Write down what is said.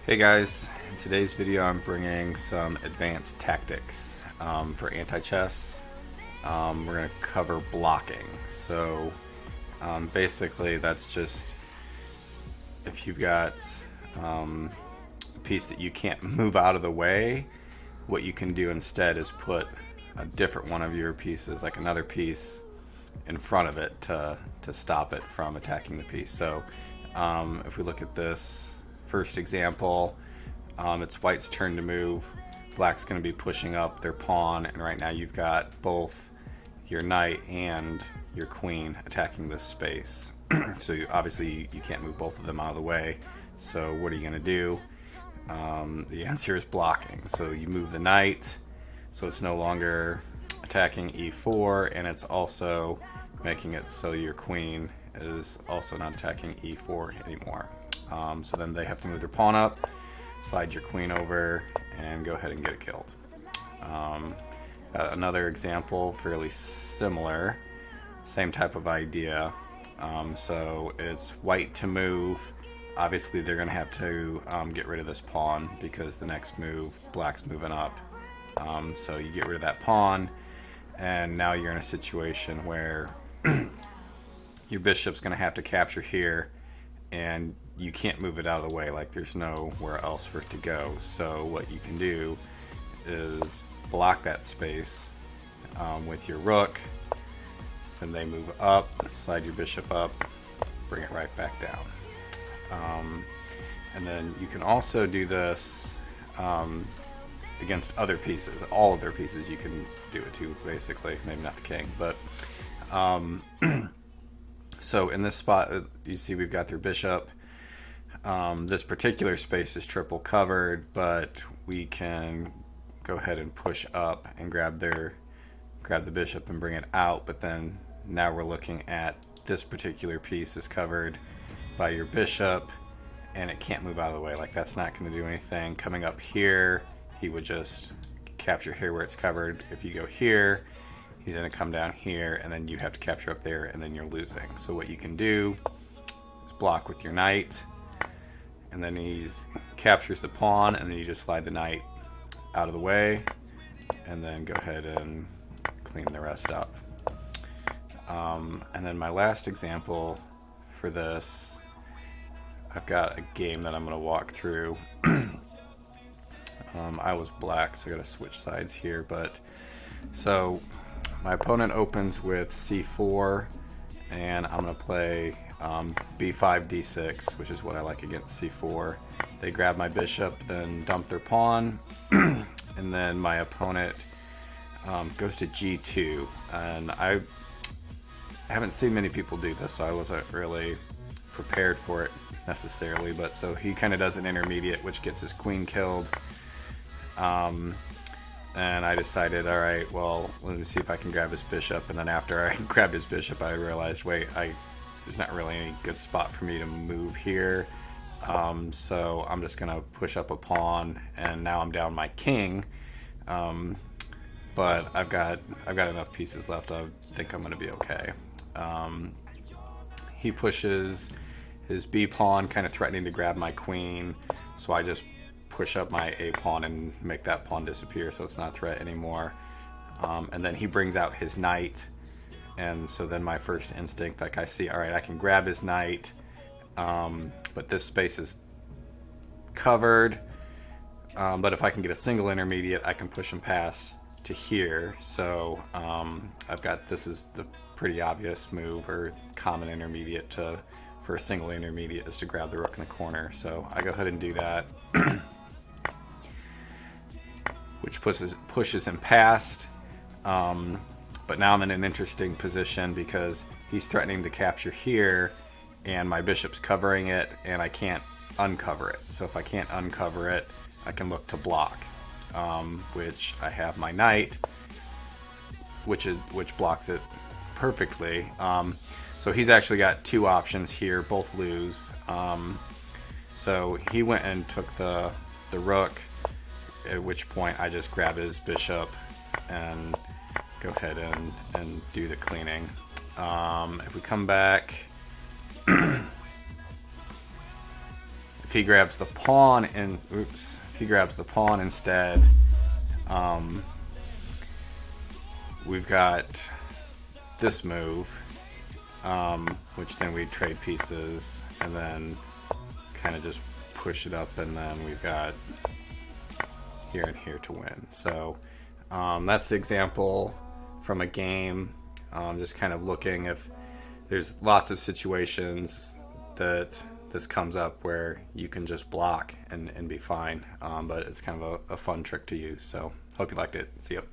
Hey guys, in today's video I'm bringing some advanced tactics for anti-chess. We're going to cover blocking. So basically that's just if you've got a piece that you can't move out of the way, what you can do instead is put a different one of your pieces, like another piece, in front of it to stop it from attacking the piece. So if we look at this first example, it's white's turn to move. Black's going to be pushing up their pawn, and right now you've got both your knight and your queen attacking this space. So obviously you can't move both of them out of the way. So what are you going to do? The answer is blocking. So you move the knight, so it's no longer attacking e4, and it's also making it so your queen is also not attacking e4 anymore. So then they have to move their pawn up, slide your queen over, and go ahead and get it killed. Another example, fairly similar, same type of idea. So it's white to move. Obviously they're going to have to get rid of this pawn because the next move, black's moving up. So you get rid of that pawn, and now you're in a situation where your bishop's going to have to capture here, and you can't move it out of the way. Like, there's nowhere else for it to go. So what you can do is block that space with your rook. Then they move up, slide your bishop up, bring it right back down. And then you can also do this against other pieces. All of their pieces you can do it to, basically. Maybe not the king, but so in this spot, you see we've got their bishop. This particular space is triple covered, but we can go ahead and push up and grab the bishop and bring it out. But then now we're looking at this particular piece is covered by your bishop, and it can't move out of the way. Like, that's not going to do anything. Coming up here, he would just capture here where it's covered. If you go here, he's going to come down here, and then you have to capture up there, and then you're losing. So what you can do is block with your knight, and then he captures the pawn, and then you just slide the knight out of the way, and then go ahead and clean the rest up. And then my last example for this, I've got a game that I'm going to walk through. I was black, so I got to switch sides here. But so my opponent opens with c4, and I'm going to play b5, d6, which is what I like against c4. They grab my bishop, then dump their pawn, and then my opponent goes to g2. And I haven't seen many people do this, so I wasn't really prepared for it necessarily. But so he kind of does an intermediate, which gets his queen killed. And I decided, all right, well, let me see if I can grab his bishop. And then after I grabbed his bishop, I realized, wait, there's not really any good spot for me to move here. So I'm just going to push up a pawn, and now I'm down my king. But I've got enough pieces left. I think I'm going to be okay. He pushes his b pawn, kind of threatening to grab my queen. So I just push up my a pawn and make that pawn disappear, so it's not a threat anymore. And then he brings out his knight, and so then my first instinct, like, I see, all right, I can grab his knight, but this space is covered. But if I can get a single intermediate, I can push him past to here. So I've got, this is the pretty obvious move, or common intermediate for a single intermediate, is to grab the rook in the corner. So I go ahead and do that. Which pushes him past. But now I'm in an interesting position because he's threatening to capture here, and my bishop's covering it, and I can't uncover it. So if I can't uncover it, I can look to block, which I have my knight, which blocks it perfectly. So he's actually got two options here, both lose. So he went and took the rook, at which point I just grab his bishop and go ahead and do the cleaning. If we come back, if he grabs the pawn and if he grabs the pawn instead, we've got this move, which then we trade pieces and then kind of just push it up, and then we've got here and here to win. So that's the example from a game. Just kind of looking if there's lots of situations that this comes up where you can just block and be fine, but it's kind of a fun trick to use. So hope you liked it. See you.